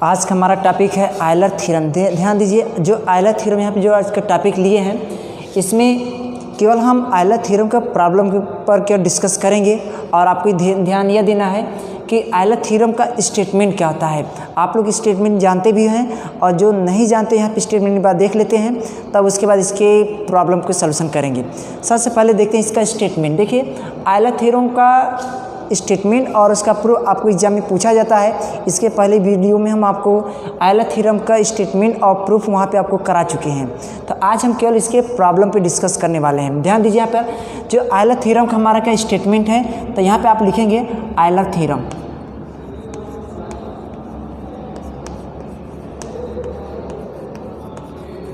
आज का हमारा टॉपिक है आयलर थ्योरम। ध्यान दीजिए, जो आयलर थ्योरम यहाँ पे जो आज का टॉपिक लिए हैं, इसमें केवल हम आयलर थ्योरम का प्रॉब्लम पर क्या डिस्कस करेंगे और आपको ध्यान यह देना है कि आयलर थ्योरम का स्टेटमेंट क्या होता है। आप लोग स्टेटमेंट जानते भी हैं और जो नहीं जानते यहाँ पे स्टेटमेंट की बात देख लेते हैं, तब उसके बाद इसके प्रॉब्लम को सलूशन करेंगे। सबसे पहले देखते हैं इसका स्टेटमेंट। देखिए, आयलर थ्योरम का स्टेटमेंट और उसका प्रूफ आपको एग्जाम में पूछा जाता है। इसके पहले वीडियो में हम आपको आयलर थ्योरम का स्टेटमेंट और प्रूफ वहाँ पे आपको करा चुके हैं। तो आज हम केवल इसके प्रॉब्लम पे डिस्कस करने वाले हैं। ध्यान दीजिए, यहाँ पर जो आयलर थ्योरम का हमारा क्या स्टेटमेंट है, तो यहाँ पे आप लिखेंगे Euler theorem.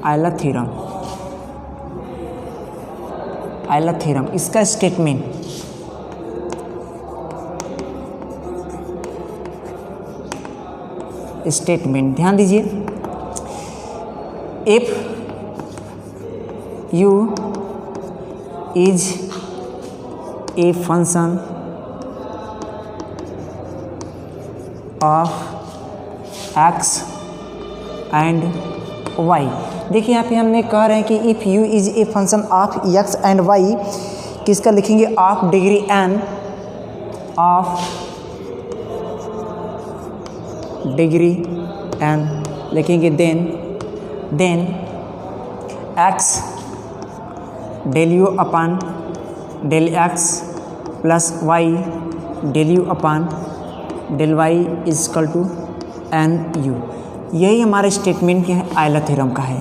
Euler theorem, Euler theorem इसका स्टेटमेंट। स्टेटमेंट ध्यान दीजिए, if u is a function of x and y. देखिए यहाँ पे हमने कह रहे हैं कि if u is a function of x and y, किसका लिखेंगे of degree n, of degree n लिखेंगे। Then x del u upon del x plus y del u upon del y is equal to n u. यही हमारे statement के Euler theorem का है।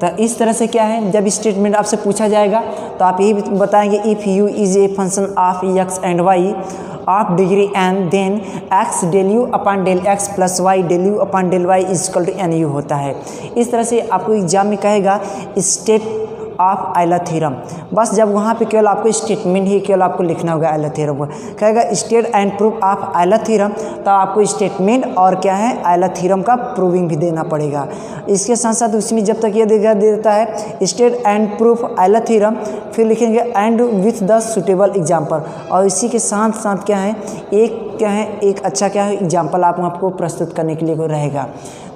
तो इस तरह से क्या है, जब स्टेटमेंट आपसे पूछा जाएगा तो आप यही बताएंगे if u is a function of x and y of degree n, then x del u upon del x plus y del u upon del y is equal to n u होता है। इस तरह से आपको exam में कहेगा state of Euler theorem. बस जब वहाँ पे केवल आपको स्टेटमेंट ही केवल आपको लिखना होगा आयलर थ्योरम को। कहेगा state and proof of Euler theorem, तो आपको स्टेटमेंट और क्या है आयलर थ्योरम का प्रूविंग भी देना पड़ेगा। इसके साथ साथ उसमें जब तक ये दे देता है state and proof Euler theorem, फिर लिखेंगे and with the suitable example, और इसी के साथ साथ क्या है एक अच्छा एग्जाम्पल आपको प्रस्तुत करने के लिए रहेगा।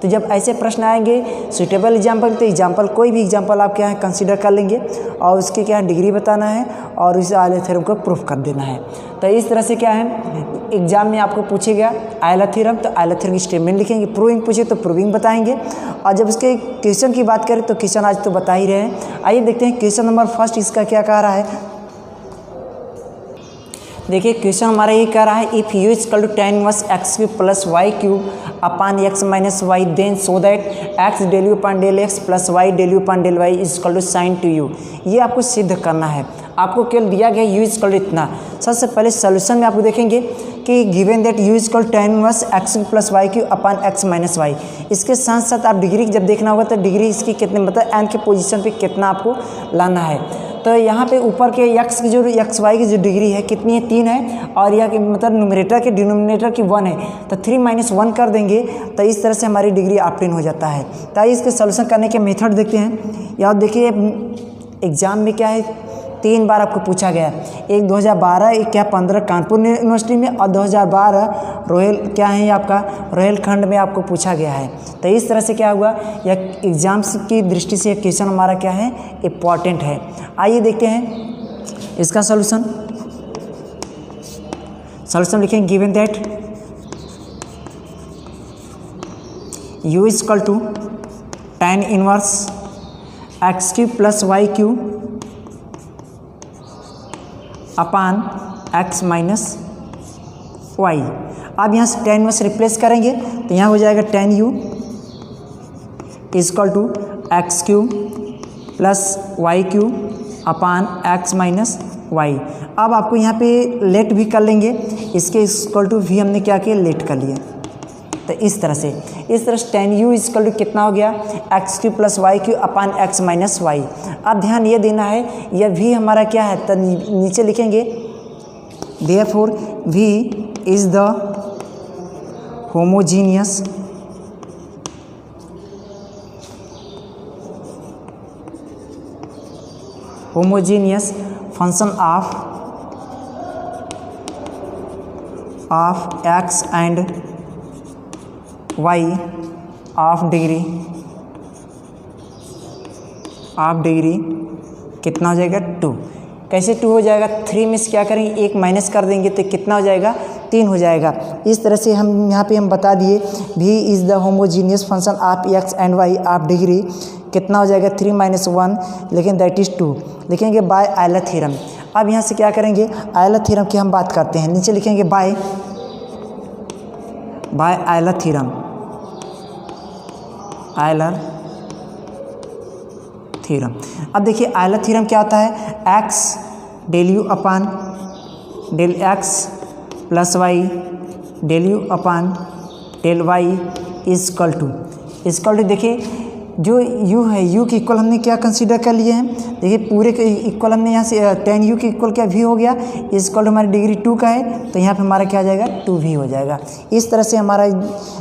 तो जब ऐसे प्रश्न आएंगे सुटेबल एग्जाम्पल, तो एग्जाम्पल कोई भी एग्जाम्पल आप कंसीडर कर लेंगे और उसकी डिग्री बताना है और उस आयलर थ्योरम को प्रूफ कर देना है। तो इस तरह से एग्जाम में आपको पूछेगा आयलर थ्योरम, तो आयलर थ्योरम की स्टेटमेंट लिखेंगे। प्रूविंग पूछे तो प्रूविंग बताएंगे। और जब इसके क्वेश्चन की बात करें तो क्वेश्चन आज तो बता ही रहे हैं। आइए देखते हैं क्वेश्चन नंबर फर्स्ट इसका क्या कह रहा है। देखिए, क्वेश्चन हमारा ये कह रहा है if u is equal to tan inverse x cube plus y cube upon x minus y, then so that x del u upon del x plus y del u upon del y is equal to sine two u. ये आपको सिद्ध करना है। आपको केवल दिया गया you is equal to इतना। सबसे पहले सोल्यूशन में आपको देखेंगे कि given that u is equal to tan inverse x plus y cube upon x minus y. इसके साथ साथ आप डिग्री जब देखना होगा तो डिग्री इसकी कितने मतलब एन के पोजीशन पे कितना आपको लाना है। तो यहाँ पे ऊपर के एक्स की जो एक्स वाई की जो डिग्री है कितनी है, 3 है, और यह मतलब न्यूमरेटर के डिनोमिनेटर की 1 है, तो 3 - 1 कर देंगे तो इस तरह से हमारी डिग्री ऑब्टेन हो जाता है। तो इसके सॉल्यूशन करने के मेथड देखते हैं। यहाँ देखिए एग्जाम में क्या है, 3 बार आपको पूछा गया। एक 2012, एक 15 कानपुर यूनिवर्सिटी में, और 2012 रोहिलखंड में आपको पूछा गया है। तो इस तरह से क्या हुआ, यह एग्जाम्स की दृष्टि से क्वेश्चन हमारा क्या है इम्पॉर्टेंट है। आइए देखते हैं इसका सॉल्यूशन। सॉल्यूशन लिखेंगे given that u is equal to tan inverse x cube plus y cube upon x minus y. अब यहाँ से tan इनवर्स रिप्लेस करेंगे तो यहाँ हो जाएगा tan u is equal to x cube plus y cube upon x minus y. अब आपको यहाँ पे लेट भी कर लेंगे, इसके इक्वल टू भी हमने क्या किया लेट कर लिया। तो इस तरह से tan u is equal to कितना हो गया x cube plus y cube upon x minus y. अब ध्यान ये देना है, यह भी हमारा क्या है, तो नीचे लिखेंगे therefore v is the homogeneous function of x and y of degree कितना हो जाएगा 2। कैसे 2 हो जाएगा, 3 में से क्या करेंगे, 1 माइनस कर देंगे तो कितना हो जाएगा, 3 हो जाएगा। इस तरह से हम यहाँ पे हम बता दिए v is the homogeneous function of x and y of degree कितना हो जाएगा 3 - 1, लेकिन दैट इज़ 2। लिखेंगे बाय आयलर थ्योरम। अब यहाँ से क्या करेंगे, आयलर थ्योरम की हम बात करते हैं। नीचे लिखेंगे बाय आयलर थ्योरम, अब देखिए आयलर थ्योरम क्या होता है, x del u upon del x plus y del u upon del y is equal to देखिए जो u है, u के इक्वल हमने क्या कंसीडर कर लिए हैं, देखिए पूरे के इक्वल हमने यहाँ से tan u के इक्वल क्या v हो गया, इजकल टू हमारी डिग्री 2 का है तो यहाँ पे हमारा क्या आ जाएगा 2v हो जाएगा। इस तरह से हमारा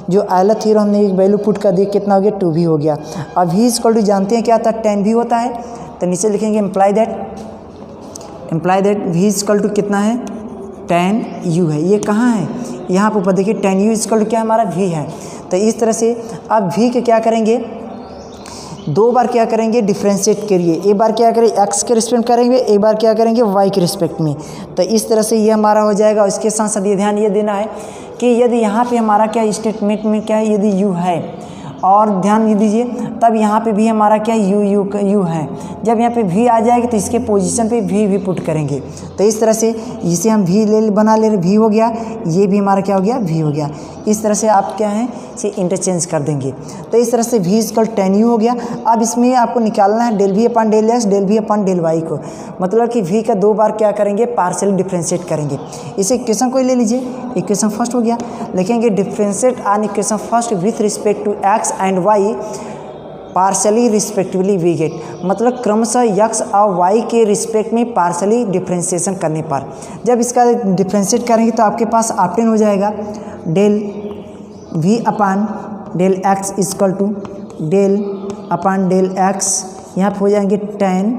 जो आयलर थ्योरम हमने एक वैल्यू पुट कर दी, कितना हो गया 2v हो गया। अब v इजकल टू जानते हैं क्या था, tan v होता है, तो नीचे लिखेंगे imply that v is equal to कितना है tan u है। ये कहाँ है, यहाँ पर ऊपर देखिए tan u इजकल टू क्या हमारा v है। तो इस तरह से अब v के क्या करेंगे, 2 बार क्या करेंगे डिफ्रेंशिएट करिए, एक बार क्या करें x के रिस्पेक्ट करेंगे, एक बार क्या करेंगे y के रिस्पेक्ट में। तो इस तरह से ये हमारा हो जाएगा। इसके साथ साथ ये ध्यान ये देना है कि यदि यहाँ पे हमारा क्या स्टेटमेंट में क्या है, यदि u है और ध्यान ये दीजिए तब यहाँ पे भी हमारा क्या u है। जब यहाँ पे v आ जाएगी तो इसके पोजीशन पे v पुट करेंगे। तो इस तरह से इसे हम v बना ले रहे, v हो गया, ये भी हमारा क्या हो गया v हो गया। इस तरह से आप क्या है इसे इंटरचेंज कर देंगे। तो इस तरह से v इजकल tan u हो गया। अब इसमें आपको निकालना है del v upon del x del v upon del y को, मतलब कि v का 2 बार क्या करेंगे पार्शियल डिफ्रेंशिएट करेंगे। इसे इक्वेशन को ले लीजिए, इक्वेशन फर्स्ट हो गया, लिखेंगे differentiate on equation first with respect to x and y partially respectively we get, मतलब क्रमशः x और y के रिस्पेक्ट में पार्शली डिफ्रेंशिएशन करने पर जब इसका डिफ्रेंशिएट करेंगे तो आपके पास ऑप्शन हो जाएगा del v upon del x is equal to del upon del x, यहाँ पर हो जाएंगे tan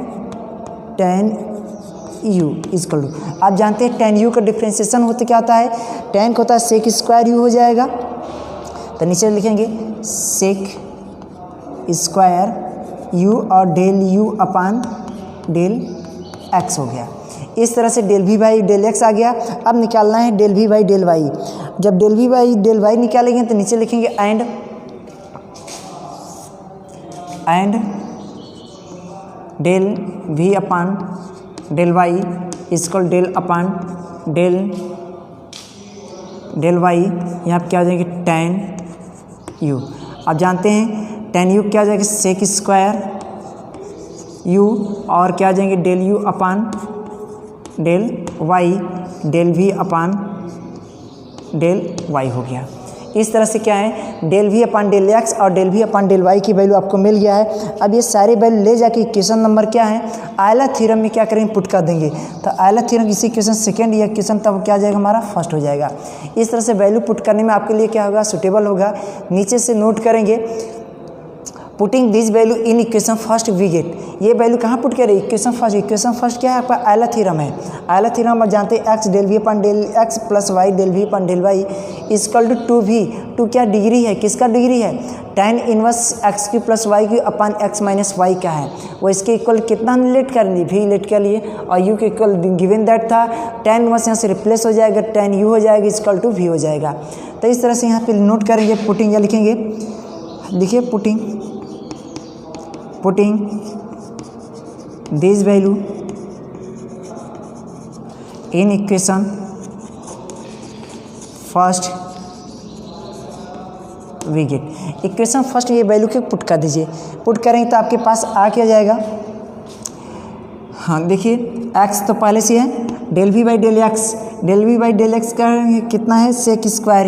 u इजकल टू। आप जानते हैं tan u का डिफ्रेंशिएशन होते क्या होता है, tan का होता है सेक स्क्वायर u हो जाएगा। तो नीचे लिखेंगे सेक स्क्वायर u और del u upon del x हो गया। इस तरह से del v by del x आ गया। अब निकालना है del v by del y। जब del v by del y निकालेंगे तो नीचे लिखेंगे and del v upon del y is equal del upon del y, यहाँ पर क्या हो जाएंगे tan u। आप जानते हैं tan u क्या हो जाएगा सेक स्क्वायर u और क्या आ जाएंगे del u upon del y del v upon del y हो गया। इस तरह से क्या है del v upon del x और del v upon del y की वैल्यू आपको मिल गया है। अब ये सारे वैल्यू ले जाके इक्वेशन नंबर क्या है आयलर थ्योरम में क्या करेंगे पुट कर देंगे। तो आयलर थ्योरम इसी इक्वेशन सेकंड या इक्वेशन तब क्या जाएगा हमारा फर्स्ट हो जाएगा। इस तरह से वैल्यू पुट करने में आपके लिए क्या होगा सूटेबल होगा। नीचे से नोट करेंगे putting this value in equation first we get, ये वैल्यू कहाँ पुट करें इक्वेशन फर्स्ट क्या है आपका आयलर थ्योरम है। आयलर थ्योरम आप जानते हैं x del v upon del x plus y del v upon del y is equal to 2v, 2 क्या डिग्री है, किसका डिग्री है tan इनवर्स x की प्लस y की अपन x माइनस y का है, वो इसके इक्वल कितना लेट कर लिए v लेट कर लिए और u के इक्वल गिवन दैट था tan इनवर्स यहाँ से रिप्लेस हो जाएगा tan u हो जाएगा इजकल टू v हो जाएगा। तो इस तरह से यहाँ पे नोट करेंगे पुटिंग या लिखेंगे, देखिए putting this value in equation first we get, equation first ये वैल्यू के पुट कर दीजिए। पुट करेंगे तो आपके पास आ क्या जाएगा, हाँ देखिए x तो पहले से है del v by del x, del v by del x का कितना है sec square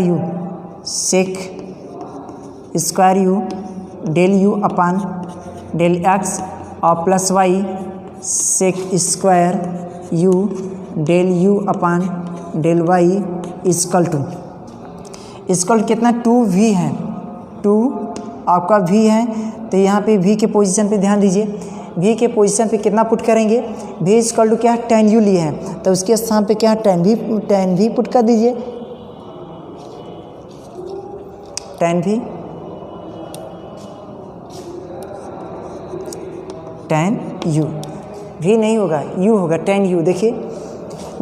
u del u upon del x और plus y sec square u del u upon del y is equal to कितना 2v है, 2 आपका v है। तो यहाँ पे v के पोजीशन पे ध्यान दीजिए, v के पोजीशन पे कितना पुट करेंगे v इजकल टू क्या है tan u लिए हैं तो उसके स्थान पे क्या है tan v पुट कर दीजिए। tan भी tan u, v नहीं होगा u होगा, tan u। देखिए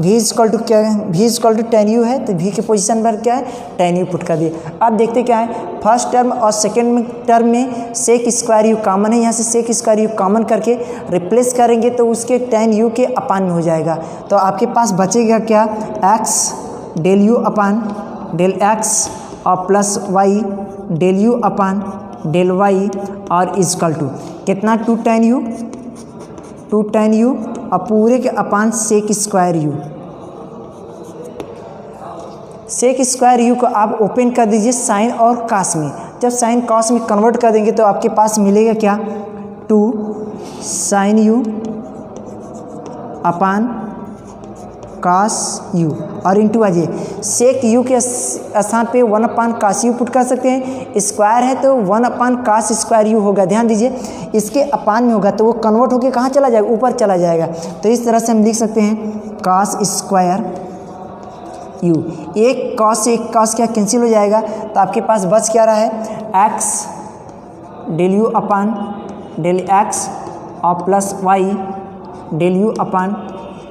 v इक्वल टू क्या है, v equal to tan u है तो v के पोजीशन पर क्या है tan u पुट कर दिए। अब देखते क्या है, फर्स्ट टर्म और सेकेंड टर्म में सेक स्क्वायर यू कॉमन है, यहाँ से सेक स्क्वायर यू कॉमन करके रिप्लेस करेंगे तो उसके tan u के अपान में हो जाएगा। तो आपके पास बचेगा क्या, x del u upon del x और plus y del u upon del y और इजकल टू कितना 2 tan u और पूरे के upon sec square u. Sec square u को आप ओपन कर दीजिए साइन और कास में। जब साइन कास में कन्वर्ट कर देंगे तो आपके पास मिलेगा क्या, 2 sine u upon cos u और इंटू आ जाइए सेक यू के स्थान पे 1 अपान कास यू पुट कर सकते हैं। स्क्वायर है तो 1 अपान कास स्क्वायर यू होगा, ध्यान दीजिए इसके अपान में होगा तो वो कन्वर्ट होके कहाँ चला जाएगा, ऊपर चला जाएगा। तो इस तरह से हम लिख सकते हैं कास स्क्वायर यू, एक कास से एक कास क्या कैंसिल हो जाएगा तो आपके पास बच क्या रहा है, x del u upon del x और plus y del u upon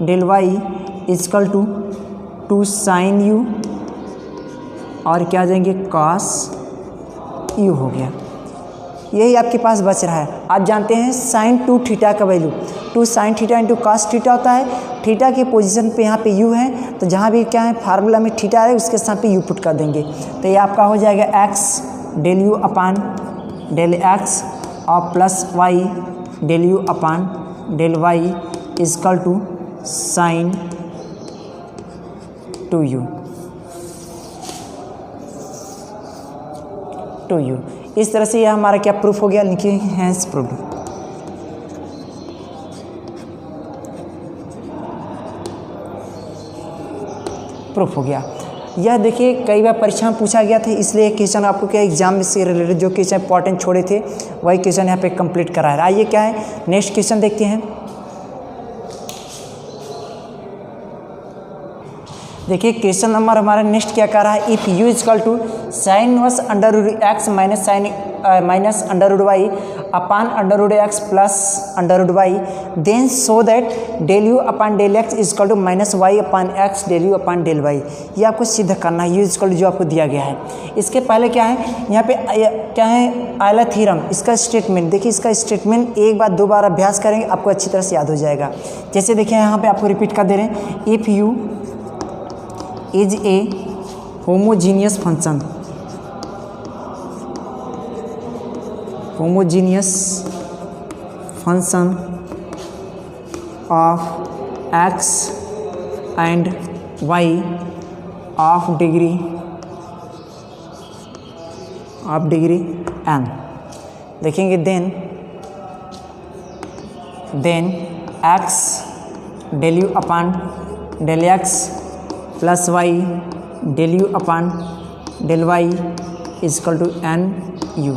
del y is equal to 2 sine u और क्या आ जाएंगे कॉस यू हो गया। यही आपके पास बच रहा है। आप जानते हैं साइन 2 थीटा का value 2 sine theta into cos theta होता है। थीटा की पोजीशन पे यहाँ पे यू है तो जहाँ भी क्या है फार्मूला में थीटा है उसके साथ पे यू पुट कर देंगे तो ये आपका हो जाएगा x del u upon del x और plus y del u upon del y is equal to sine 2u। इस तरह से यह हमारा क्या प्रूफ हो गया, लिखिए हैंस प्रूफ। प्रूफ हो गया। यह देखिए कई बार परीक्षा में पूछा गया था, इसलिए क्वेश्चन आपको क्या एग्जाम से रिलेटेड जो क्वेश्चन इंपॉर्टेंट छोड़े थे वही क्वेश्चन यहाँ पे कंप्लीट करा है। आइए क्या है नेक्स्ट क्वेश्चन देखते हैं। देखिए क्वेश्चन नंबर हमारा नेक्स्ट क्या कर रहा है, if u is equal to sine inverse under root x minus under root y upon under root x plus under root y then so that del u upon del x is equal to minus y upon x del u upon del y. ये आपको सिद्ध करना है, u is equal to जो आपको दिया गया है। इसके पहले क्या है यहाँ पे क्या है आयलर थ्योरम, इसका स्टेटमेंट देखिए, इसका स्टेटमेंट एक बार 2 बार अभ्यास करेंगे आपको अच्छी तरह से याद हो जाएगा। जैसे देखिए यहाँ पे आपको रिपीट कर दे रहे हैं, if you is a homogeneous function of x and y of degree n। देखेंगे then x del u upon del x plus y del u upon del y is equal to n u.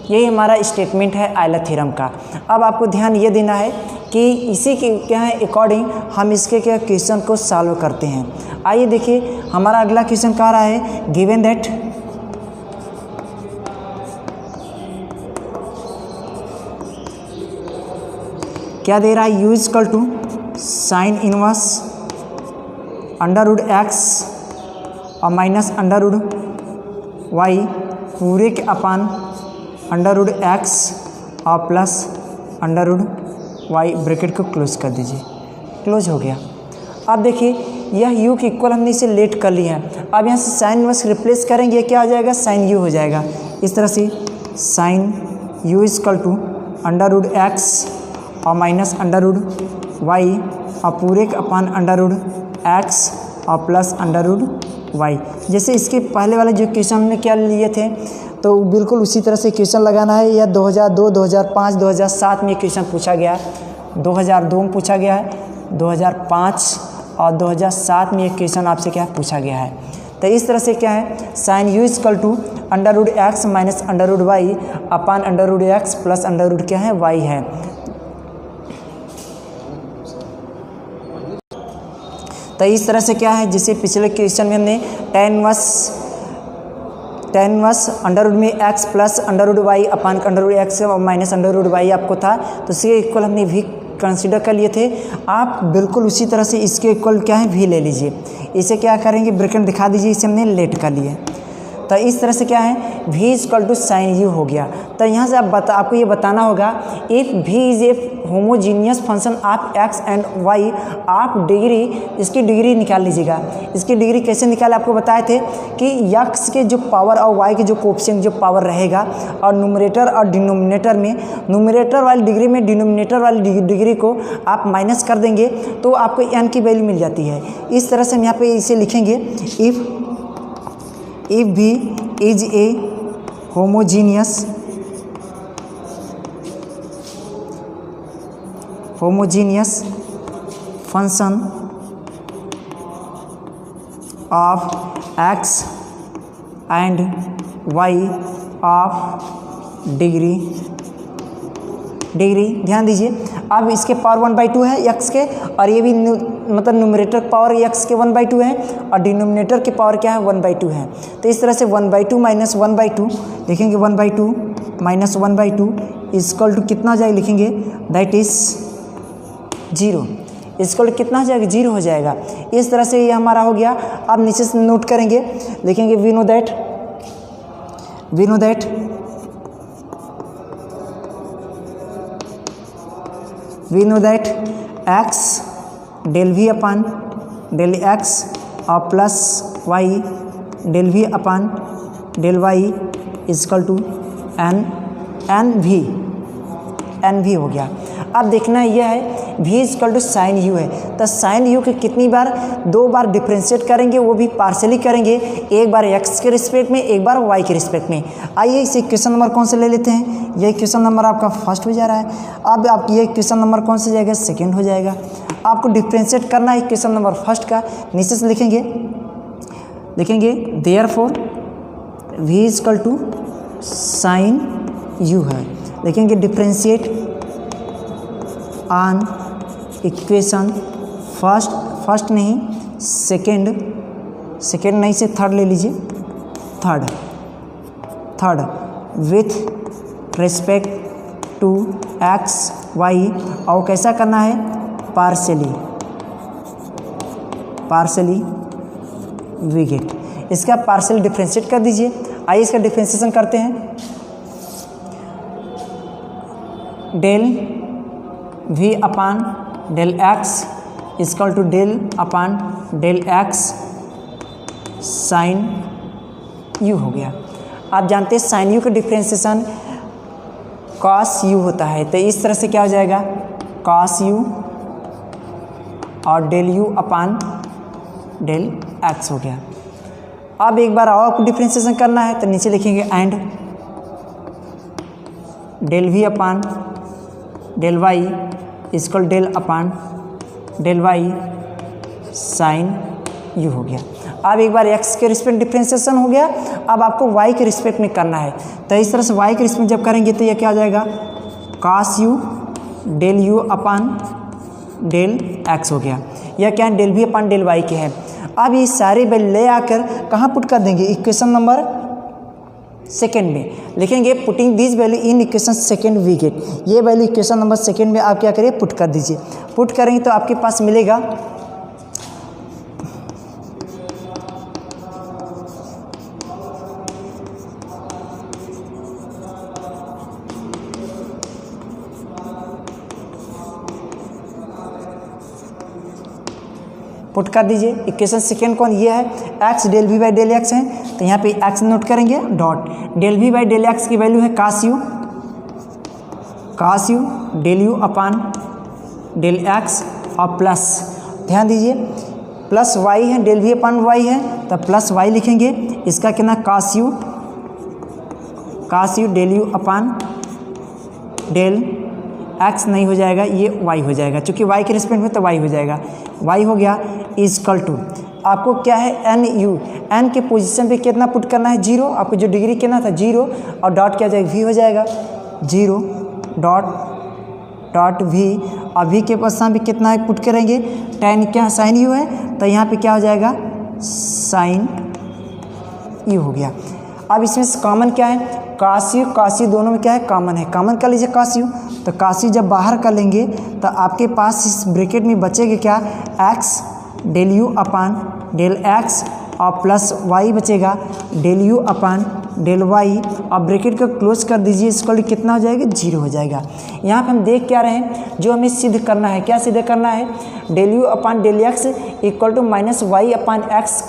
यही हमारा statement है Euler theorem का। अब आपको ध्यान ये देना है कि इसी के क्या है अकॉर्डिंग हम इसके क्या क्वेश्चन को सॉल्व करते हैं। आइए देखिए हमारा अगला क्वेश्चन कह रहा है गिवन दैट क्या दे रहा है, u is equal to sine inverse under root x और माइनस अंडर रूट वाई पूरे के अपान अंडर रूट एक्स और plus under root y, bracket को क्लोज कर दीजिए। क्लोज हो गया। अब देखिए यह u की इक्वल हमने इसे लेट कर लिया है। अब यहाँ से साइन इनवर्स रिप्लेस करेंगे, क्या आ जाएगा साइन u हो जाएगा। इस तरह से sine u is equal to under root x और माइनस अंडर रूट वाई और पूरे के अपान अंडर रूट एक्स और प्लस अंडर रूट वाई। जैसे इसके पहले वाले जो क्वेश्चन हमने क्या लिए थे तो बिल्कुल उसी तरह से क्वेश्चन लगाना है। यह 2002, 2005, 2007 में क्वेश्चन पूछा गया, 2002 में पूछा गया है, 2005 और 2007 में एक क्वेश्चन आपसे क्या पूछा गया है। तो इस तरह से क्या है sine u is equal to under root x minus under root y upon under root x plus under root क्या है वाई है। तो इस तरह से क्या है जैसे पिछले क्वेश्चन में हमने tan inverse tan inverse under root में x plus under root y upon under root x और माइनस अंडर रूट वाई आपको था, तो इसके इक्वल हमने v कंसीडर कर लिए थे। आप बिल्कुल उसी तरह से इसके इक्वल क्या है v ले लीजिए। इसे क्या करेंगे, ब्रैकेट दिखा दीजिए, इसे हमने लेट कर लिए। तो इस तरह से क्या है v equal to sine u हो गया। तो यहाँ से आपको ये बताना होगा if v is a homogeneous function of x and y, आप डिग्री इसकी डिग्री निकाल लीजिएगा। इसकी डिग्री कैसे निकाले आपको बताए थे कि x के जो पावर और y के जो कोएफिशिएंट जो पावर रहेगा और न्यूमरेटर और डिनोमिनेटर में, न्यूमरेटर वाली डिग्री में डिनोमिनेटर वाली डिग्री को आप माइनस कर देंगे तो आपको n की वैल्यू मिल जाती है। इस तरह से हम यहाँ पे इसे लिखेंगे if v is a homogeneous function of x and y of degree ध्यान दीजिए। अब इसके पावर 1/2 है x के, और ये भी मतलब न्यूमरेटर पावर x के 1/2 है और डिनोमिनेटर की पावर क्या है 1/2 है। तो इस तरह से 1/2 माइनस 1/2 लिखेंगे, 1/2 माइनस 1/2 इक्वल टू कितना हो जाएगा, लिखेंगे दैट इज 0। इक्वल टू कितना हो जाएगा, 0 हो जाएगा। इस तरह से ये हमारा हो गया। अब नीचे से नोट करेंगे, लिखेंगे we know that x del v upon del x और plus y del v upon del y equal to n v हो गया। अब देखना यह है v equal to sine u है, तो साइन यू के कितनी बार, 2 बार डिफ्रेंशिएट करेंगे, वो भी पार्शियली करेंगे, एक बार x के रिस्पेक्ट में, एक बार y के रिस्पेक्ट में। आइए इसे क्वेश्चन नंबर कौन से ले लेते हैं। यह क्वेश्चन नंबर आपका फर्स्ट हो जा रहा है। अब आप ये क्वेश्चन नंबर कौन से जाएगा, सेकेंड हो जाएगा। आपको डिफ्रेंशिएट करना है क्वेश्चन नंबर फर्स्ट का। नीचे से लिखेंगे therefore v equal to sine u है। लिखेंगे डिफ्रेंशिएट ऑन इक्वेशन फर्स्ट नहीं सेकेंड नहीं से थर्ड ले लीजिए, third with respect to x y, और कैसा करना है, पार्शली वी गेट। इसका पार्शियल डिफ्रेंशिएट कर दीजिए। आइए इसका डिफ्रेंशिएशन करते हैं। Del v upon del x equal to del upon del x sine u हो गया। आप जानते हैं साइन u का डिफ्रेंशिएशन कॉस u होता है, तो इस तरह से क्या हो जाएगा, कॉस u और del u upon del x हो गया। अब एक बार और आपको डिफ्रेंशिएशन करना है, तो नीचे लिखेंगे and del v upon del y equal del upon del y sine u हो गया। अब एक बार x के रिस्पेक्ट डिफ्रेंशिएशन हो गया, अब आपको y के रिस्पेक्ट में करना है। तो इस तरह से y के रिस्पेक्ट जब करेंगे तो यह क्या हो जाएगा, cos u del u upon del x हो गया। यह क्या है, del v upon del y के है। अब ये सारे वैल्यू ले आकर कहाँ पुट कर देंगे, इक्वेशन नंबर सेकेंड में लिखेंगे putting this value in equation second we get. ये वैल्यू इक्वेशन नंबर सेकेंड में आप क्या करिए, पुट कर दीजिए। पुट करेंगे तो आपके पास मिलेगा पुट कर दीजिए। इक्वेशन सेकेंड कौन, ये है x del v by del x है, तो यहाँ पे x नोट करेंगे dot del v by del x की वैल्यू है cos u del u upon del x और प्लस, ध्यान दीजिए प्लस y है, डेल v अपान y है, तो प्लस y लिखेंगे। इसका कितना cos u del u upon del x नहीं हो जाएगा, ये y हो जाएगा, क्योंकि y के रिस्पेक्ट में तो y हो जाएगा, y हो गया इक्वल टू आपको क्या है n के पोजीशन पे कितना पुट करना है, 0। आपको जो डिग्री कितना था 0 और डॉट क्या जाएगा, v हो जाएगा, 0 डॉट v। और v के पास भी कितना है पुट करेंगे, tan क्या साइन u है, तो यहाँ पे क्या हो जाएगा साइन u हो गया। अब इसमें से कॉमन क्या है, काश यू दोनों में क्या है, कॉमन है, कॉमन कर लीजिए काश यू। तो काश यू जब बाहर कर लेंगे तो आपके पास इस ब्रैकेट में बचेगा क्या, x del u upon del x और प्लस वाई बचेगा del u upon del y. और ब्रैकेट को क्लोज कर दीजिए, इसको कितना हो जाएगा, 0 हो जाएगा। यहाँ पे हम देख क्या रहे हैं, जो हमें सिद्ध करना है, क्या सिद्ध करना है, del u upon del x equal to minus y upon x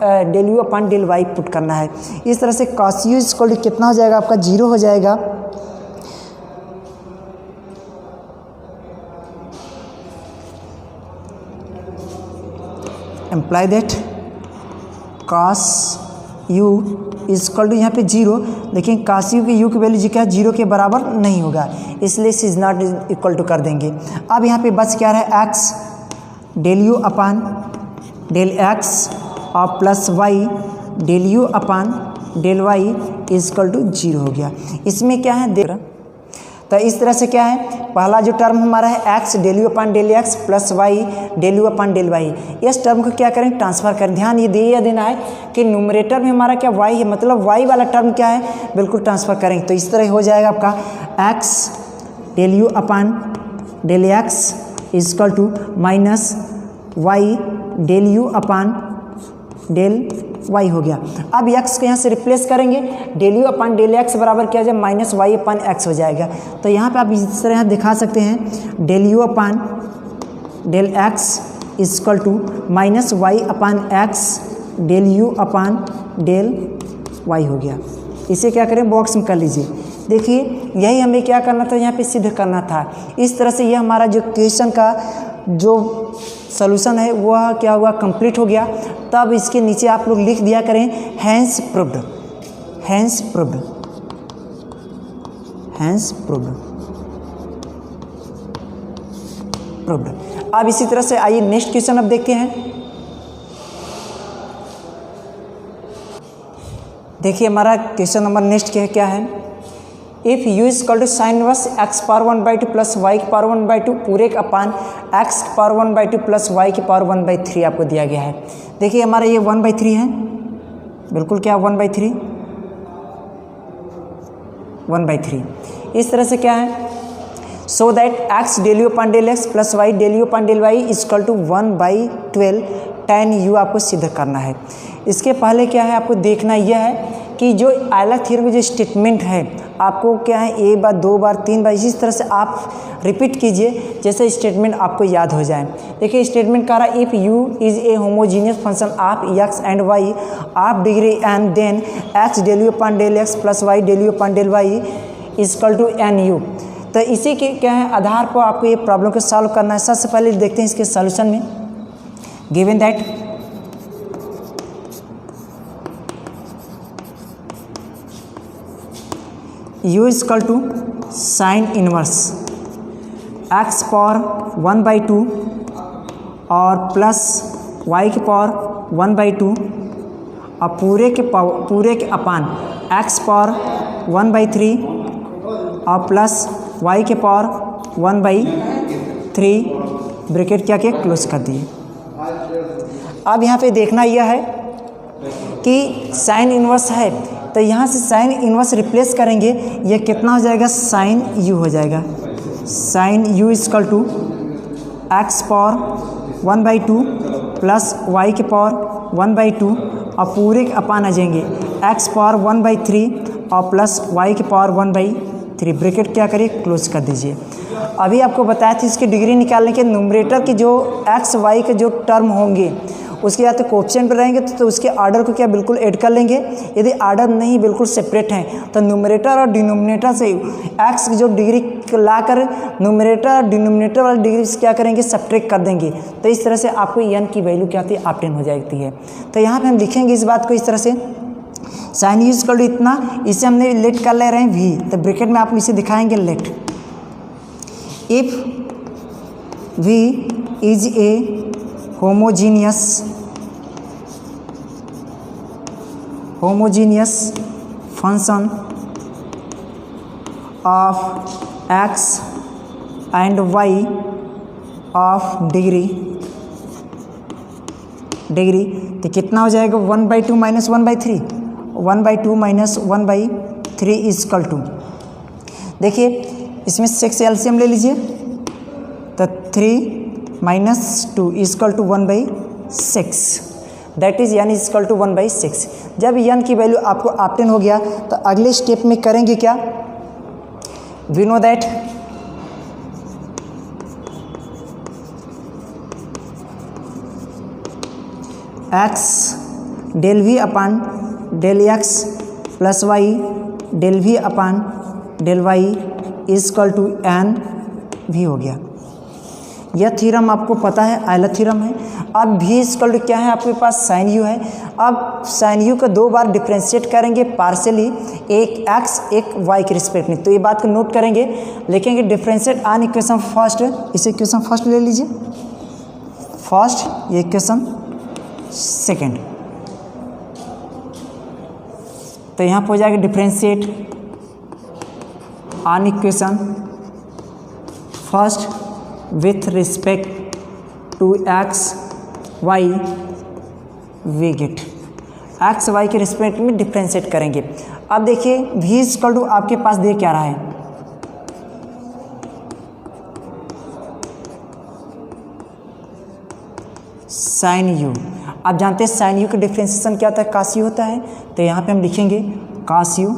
del u upon del y put करना है। इस तरह से कॉस यू इक्वल टू कितना हो जाएगा आपका, 0 हो जाएगा। Imply that cos u equal to यहाँ पे 0, लेकिन काश यू की यू की वैल्यू जी क्या, 0 के बराबर नहीं होगा, इसलिए इज नॉट इक्वल टू कर देंगे। अब यहाँ पे बच क्या रहा है, x del u upon del x और plus y del u upon del y equal to 0 हो गया। इसमें क्या है देख, तो इस तरह से क्या है, पहला जो टर्म हमारा है x del u upon del x plus y del u upon del y, इस टर्म को क्या करें, ट्रांसफर करें। ध्यान ये दिया देना है कि न्यूमरेटर में हमारा क्या वाई है, मतलब वाई वाला टर्म क्या है, बिल्कुल ट्रांसफर करेंगे। तो इस तरह हो जाएगा आपका x del u upon del x equal to minus y del u upon del y हो गया। अब एक्स को यहाँ से रिप्लेस करेंगे, del u upon del x बराबर क्या हो जाए, माइनस वाई अपान एक्स हो जाएगा। तो यहाँ पे आप इस तरह दिखा सकते हैं, del u upon del x equal to minus y upon x del u upon del y हो गया। इसे क्या करें, बॉक्स में कर लीजिए। देखिए यही हमें क्या करना था, यहाँ पे सिद्ध करना था। इस तरह से यह हमारा जो क्वेश्चन का जो सॉल्यूशन है वह क्या हुआ, कंप्लीट हो गया। तब इसके नीचे आप लोग लिख दिया करें hence proved, hence proved, hence proved, proved. अब इसी तरह से आइए नेक्स्ट क्वेश्चन अब देखते हैं। देखिए हमारा क्वेश्चन नंबर नेक्स्ट क्या है, if u equal to sine inverse x power 1/2 plus y की पावर 1/2 पूरे का upon x power 1/2 plus y की पावर 1/3 आपको दिया गया है। देखिए हमारा ये 1/3 है, बिल्कुल क्या 1/3, 1/3। इस तरह से क्या है, so that x del u upon del x plus y del u upon del y equal to 1/12 tan u आपको सिद्ध करना है। इसके पहले क्या है, आपको देखना यह है कि जो आयलर थ्योरम में जो स्टेटमेंट है आपको क्या है, एक बार, दो बार, तीन बार, इसी तरह से आप रिपीट कीजिए जैसे स्टेटमेंट आपको याद हो जाए। देखिए स्टेटमेंट कह रहा है, if u is a homogeneous function of x and y of degree and then x del u upon del x plus y del u upon del y equal to n u. तो इसी के क्या है आधार पर आपको ये problem को solve करना है। सबसे पहले देखते हैं इसके सॉल्यूशन में, given that u equal to sine inverse x power 1/2 और प्लस वाई की पावर 1/2 और पूरे के अपान एक्स पावर 1/3 और प्लस वाई के पावर 1/3 ब्रैकेट क्या किया, क्लोज कर दिए। अब यहाँ पे देखना यह है कि साइन इनवर्स है, तो यहाँ से साइन इनवर्स रिप्लेस करेंगे, ये कितना हो जाएगा, साइन यू हो जाएगा। Sine u equal to x power 1/2 plus y के पावर 1/2 और पूरे के अपान आ जाएंगे एक्स पावर 1/3 और प्लस वाई के पावर 1/3 ब्रैकेट क्या करिए, क्लोज कर दीजिए। अभी आपको बताया था इसकी डिग्री निकालने के न्यूमरेटर की जो एक्स वाई के जो टर्म होंगे उसके या तो कोएफिशिएंट पर रहेंगे तो उसके आर्डर को क्या बिल्कुल ऐड कर लेंगे। यदि आर्डर नहीं बिल्कुल सेपरेट हैं तो न्यूमरेटर और डिनोमिनेटर से एक्स की जो डिग्री लाकर न्यूमरेटर और डिनोमिनेटर वाली डिग्री से क्या करेंगे, सब्ट्रैक्ट कर देंगे। तो इस तरह से आपको एन की वैल्यू क्या आती है, ऑब्टेन हो जाती है। तो यहाँ पे हम लिखेंगे इस बात को इस तरह से, साइन यूज कर लो इतना, इसे हमने लेट कर ले रहे हैं वी, तो ब्रैकेट में आप इसे दिखाएंगे let. If we is a homogeneous function of x and y of degree तो कितना हो जाएगा, 1/2 माइनस 1/3 1/2 माइनस 1/3 इजकल टू, देखिए इसमें 6 एलसीएम ले लीजिए तो 3 minus 2 equal to 1/6, that is यानी इजकल टू 1/6। जब यन की वैल्यू आपको ऑब्टेन हो गया तो अगले स्टेप में करेंगे क्या, we know that x del v upon del x plus y del v upon del y is equal to n भी हो गया। यह थ्योरम आपको पता है, आयलर थ्योरम है। अब भी इजकल टू क्या है आपके पास, साइन यू है। अब साइन यू को 2 बार डिफ्रेंशिएट करेंगे पार्शियली, एक एक्स एक वाई के रिस्पेक्ट में, तो ये बात को नोट करेंगे। लिखेंगे डिफ्रेंशिएट ऑन इक्वेशन फर्स्ट, इसे इक्वेशन फर्स्ट ले लीजिए, फर्स्ट ये इक्वेशन सेकेंड, तो यहाँ पर हो जाएगा differentiate on equation first with respect to x y, we get x y के रिस्पेक्ट में डिफ्रेंशिएट करेंगे। अब देखिए v इक्वल टू आपके पास दे क्या रहा है, साइन यू। आप जानते हैं साइन यू का डिफ्रेंशिएशन क्या होता है, कास यू होता है, तो यहाँ पे हम लिखेंगे कास यू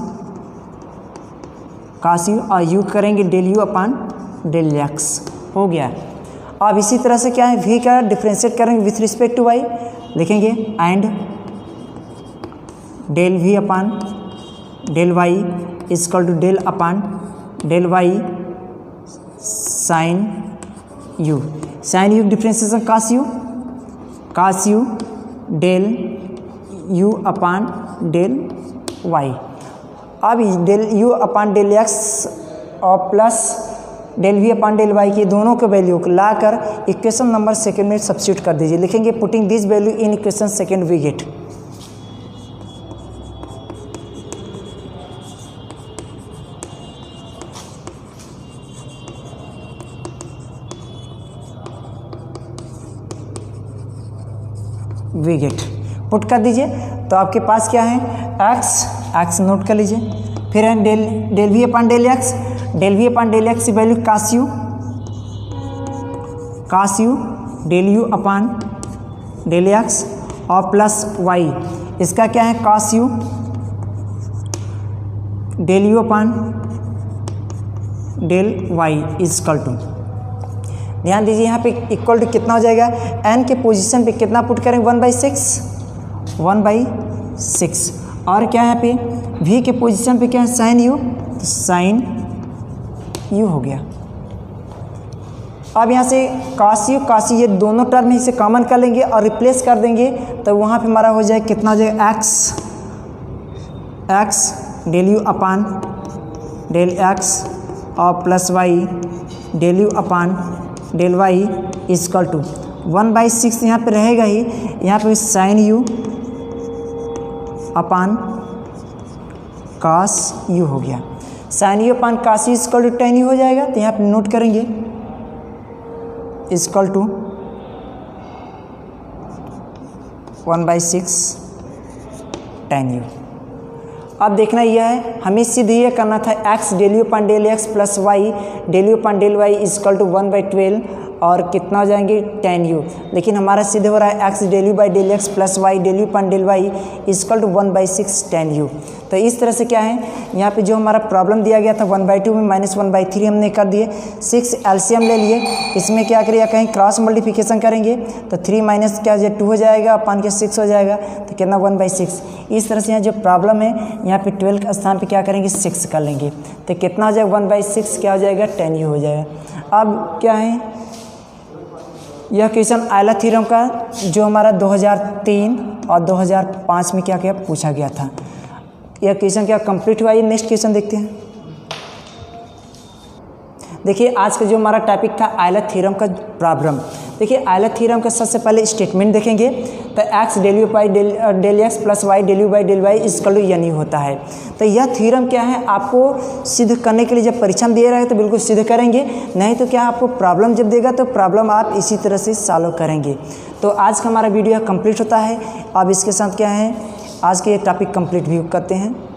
और यू करेंगे del u upon del x, हो गया। अब इसी तरह से क्या है, v का डिफ्रेंशिएट करेंगे विथ रिस्पेक्ट टू y, लिखेंगे and del v upon del y is equal to del upon del y sine u. Sine u differentiation cos u del u upon del y. अब del u upon del x और plus del v upon del y की दोनों के value को लाकर equation number second में substitute कर दीजिए। लिखेंगे putting this value in equation second we get put कर दीजिए, तो आपके पास क्या है एक्स नोट कर लीजिए, फिर है del v upon del x की value cos u del u upon del x और प्लस वाई, इसका क्या है cos u del u upon del y is equal to, ध्यान दीजिए यहाँ पे इक्वल टू कितना हो जाएगा, एन के पोजीशन पे कितना पुट करेंगे 1/6 और क्या है यहाँ पे v के पोजीशन पे क्या है साइन यू, तो साइन यू हो गया। अब यहाँ से कास यू ये दोनों टर्म इसे कॉमन कर लेंगे और रिप्लेस कर देंगे, तो वहाँ पे हमारा हो जाएगा कितना हो जाएगा x del u upon del x और plus y del u upon del y is equal to 1/6 यहाँ पे रहेगा ही, यहाँ पे sine u upon cos u हो गया। Sine u upon cos u is equal to tan u हो जाएगा, तो यहाँ पे नोट करेंगे इजकल टू 1/6 टेन यू। अब देखना यह है, हमें सीधे ये करना था x del u upon del x plus y del u upon del y is equal to 1/12 और कितना हो जाएंगे 10u, लेकिन हमारा सीधे हो रहा है x del u by del x plus y del u upon del y is equal to 1/6 10u। तो इस तरह से क्या है, यहाँ पे जो हमारा प्रॉब्लम दिया गया था 1/2 में -1/3 हमने कर दिए, 6 एलसीएम ले लिए, इसमें क्या करिए कहीं क्रॉस मल्टीप्लिकेशन करेंगे तो 3 माइनस क्या हो जाए 2 हो जाएगा अपान के 6 हो जाएगा, तो कितना 1/6। इस तरह से यहाँ जो प्रॉब्लम है यहाँ पे 12 के स्थान पे क्या करेंगे 6 कर लेंगे, तो कितना हो जाएगा 1/6 क्या हो जाएगा 10u हो जाएगा। अब क्या है, यह क्वेश्चन आयलर थ्योरम का जो हमारा 2003 और 2005 में क्या क्या पूछा गया था, यह क्वेश्चन क्या कंप्लीट हुआ है। नेक्स्ट क्वेश्चन देखते हैं। देखिए आज का जो हमारा टॉपिक था आयलर थ्योरम का प्रॉब्लम। देखिए आयलर थ्योरम का सबसे पहले स्टेटमेंट देखेंगे, तो x del u by del x plus y del u by del y is equal to यानी होता है। तो यह थ्योरम क्या है, आपको सिद्ध करने के लिए जब परीक्षा में दे रहा है तो बिल्कुल सिद्ध करेंगे, नहीं तो क्या आपको प्रॉब्लम जब देगा तो प्रॉब्लम आप इसी तरह से सॉल्व करेंगे। तो आज का हमारा वीडियो कंप्लीट होता है। अब इसके साथ क्या है, आज के ये टॉपिक कंप्लीट भी करते हैं।